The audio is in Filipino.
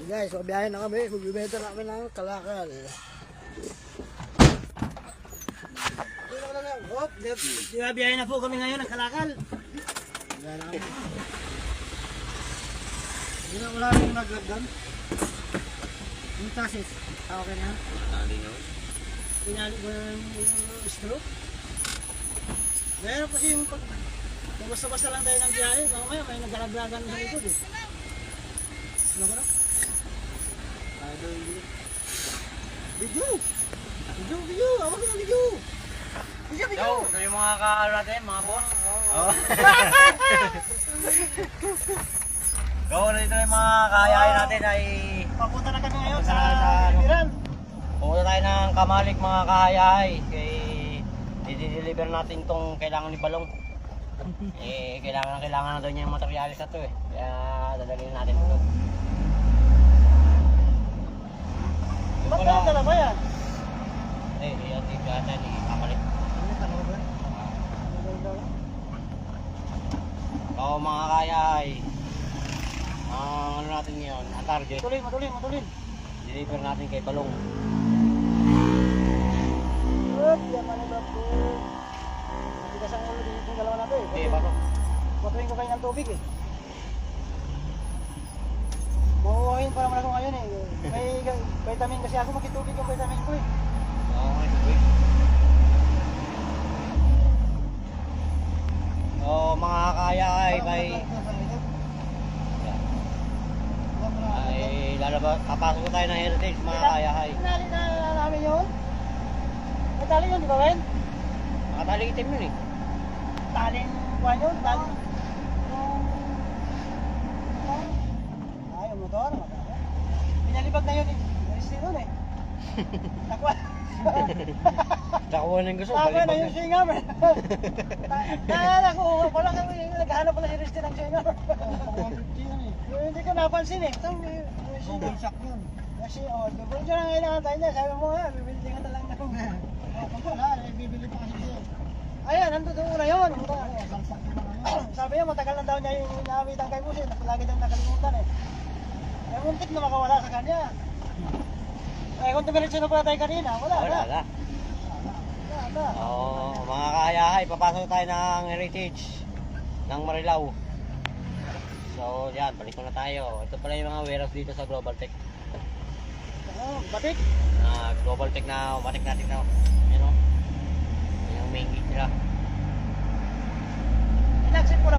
Guys, so biyahe na kami. Magbibenta na kami ng kalakal. Biyahe na po kami ngayon ng kalakal. Hindi na wala rin maglagdan. Yung tasis. Okay na. Pinali ko na yung stroke. Meron kasi yung pag basta-basta lang tayo ng biyahe. Mamaya may nagkalaglagan sa likod eh. Ano ko na? Video! Video! Awag na video! Video! Ito yung mga kaano natin, mga boss. Oo. Gawin na dito yung mga kahayain natin ay... Papunta na kami ngayon Papunta sa na sa- Biran. Pumunta tayo ng Kamalik mga kahayahay. I-deliver natin itong kailangan ni Balong. Kailangan na daw niya yung materialis na ito eh. Kaya dadalhin natin ito. Ba't na dala ba yan? Yan dito ata ni Kamalik. Oo mga kahayahay. Ang ano natin ngayon, ang target. Matulin. Deliver natin kay Balong. Up, yaman na ba po? Matigas ang ulo dito yung dalawa natin. Hindi, Balong. Patuloy ko kayo ng tubig eh. Mauuhayin pa naman ako ngayon eh. May vitamin kasi ako, makitubig yung vitamin ko eh. Oo, tubig. Oo, mga kahayahay, papasok ko tayo ng heritage mga kahayahay. Tinali na namin yun. May tali yun, di ba Ben? Nakatali itim yun eh. Taling buwan yun, taling... Ay, yung motor, pinalibag na yun eh. Naris din nun eh. Nakuha. Nakuha na yung gusto, Nakuha na balibag yung na. singam eh. Nakuha pa lang kami, naghahanap pala si Ristin ng singam. Hindi ko napansin eh. Double shock yun. Kasi, double shock ang kailangan niya. Sabi mo nga, bibili ka na lang na kung... Wala, bibili pa kasi siya. Ayan, nandun na yun. Sabi niya, matagal na daw niya yung inaamitan kay Busin. Lagi daw nakalimutan eh. Eh, muntik na makawala sa kanya. Eh, kung tumiritso na pala tayo kanina, wala. Wala. Oo, mga kahayahay, papasok tayo ng heritage ng Marilao. So, yan, balik na tayo. Ito pala yung mga warehouse dito sa Global Tech. Batik? Global Tech na batik natin na. Yan o. Yung main gate nila. Inaksip ko na.